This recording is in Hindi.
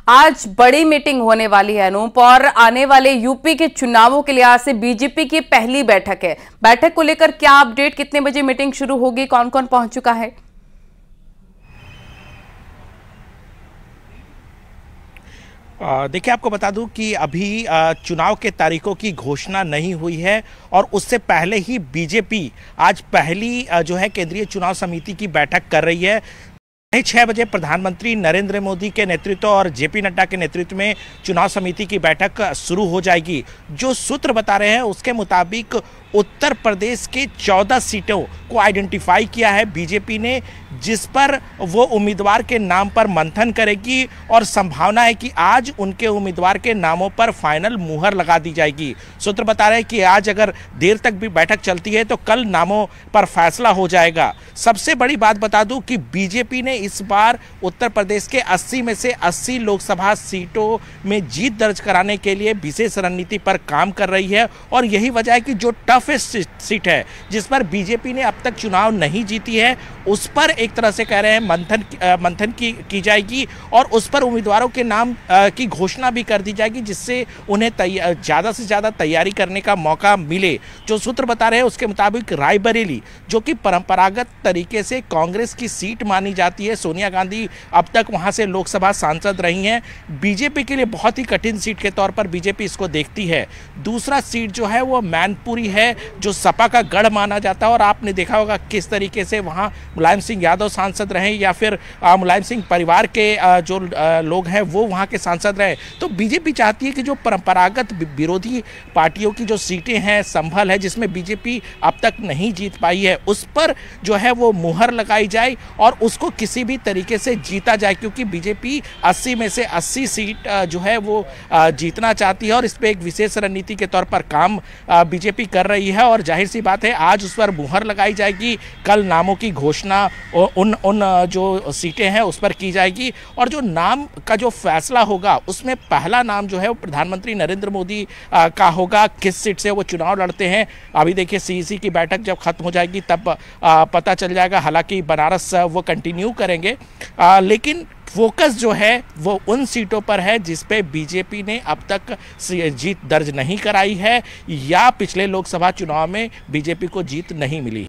आज बड़ी मीटिंग होने वाली है अनूप, और आने वाले यूपी के चुनावों के लिहाज से बीजेपी की पहली बैठक है। बैठक को लेकर क्या अपडेट, कितने बजे मीटिंग शुरू होगी, कौन कौन पहुंच चुका है? देखिए, आपको बता दूं कि अभी चुनाव के तारीखों की घोषणा नहीं हुई है और उससे पहले ही बीजेपी आज पहली जो है केंद्रीय चुनाव समिति की बैठक कर रही है। 6 बजे प्रधानमंत्री नरेंद्र मोदी के नेतृत्व और जेपी नड्डा के नेतृत्व में चुनाव समिति की बैठक शुरू हो जाएगी। जो सूत्र बता रहे हैं उसके मुताबिक उत्तर प्रदेश के 14 सीटों को आइडेंटिफाई किया है बीजेपी ने, जिस पर वो उम्मीदवार के नाम पर मंथन करेगी और संभावना है कि आज उनके उम्मीदवार के नामों पर फाइनल मुहर लगा दी जाएगी। सूत्र बता रहे हैं कि आज अगर देर तक भी बैठक चलती है तो कल नामों पर फैसला हो जाएगा। सबसे बड़ी बात बता दूं कि बीजेपी ने इस बार उत्तर प्रदेश के 80 में से 80 लोकसभा सीटों में जीत दर्ज कराने के लिए विशेष रणनीति पर काम कर रही है और यही वजह है कि जो टफेस्ट सीट है जिस पर बीजेपी ने अब तक चुनाव नहीं जीती है उस पर एक तरह से कह रहे हैं मंथन की जाएगी और उस पर उम्मीदवारों के नाम की घोषणा भी कर दी जाएगी, जिससे उन्हें ज़्यादा से ज़्यादा तैयारी करने का मौका मिले। जो सूत्र बता रहे हैं उसके मुताबिक रायबरेली, जो कि परंपरागत तरीके से कांग्रेस की सीट मानी जाती है, सोनिया गांधी अब तक वहां से लोकसभा सांसद रही हैं, बीजेपी के लिए बहुत ही कठिन सीट के तौर पर बीजेपी इसको देखती है। दूसरा सीट जो है वो मैनपुरी है, जो सपा का गढ़ माना जाता है और आपने देखा होगा किस तरीके से वहां मुलायम सिंह यादव सांसद रहे या फिर मुलायम सिंह परिवार के जो लोग हैं वो वहां के सांसद रहे। तो बीजेपी चाहती है कि जो परंपरागत विरोधी पार्टियों की जो सीटें हैं, संभल है, जिसमें बीजेपी अब तक नहीं जीत पाई है, उस पर जो है वो मुहर लगाई जाए और उसको किसी भी तरीके से जीता जाए, क्योंकि बीजेपी 80 में से 80 सीट जो है वो जीतना चाहती है और इस पर एक विशेष रणनीति के तौर पर काम बीजेपी कर रही है और जाहिर सी बात है आज उस पर मुहर लगाई जाएगी। कल नामों की घोषणा उन जो सीटें हैं उस पर की जाएगी और जो नाम का जो फैसला होगा उसमें पहला नाम जो है वो प्रधानमंत्री नरेंद्र मोदी का होगा। किस सीट से वो चुनाव लड़ते हैं अभी देखिए, सीईसी की बैठक जब खत्म हो जाएगी तब पता चल जाएगा। हालांकि बनारस वो कंटिन्यू करेंगे, लेकिन फोकस जो है वो उन सीटों पर है जिस पे बीजेपी ने अब तक जीत दर्ज नहीं कराई है या पिछले लोकसभा चुनाव में बीजेपी को जीत नहीं मिली।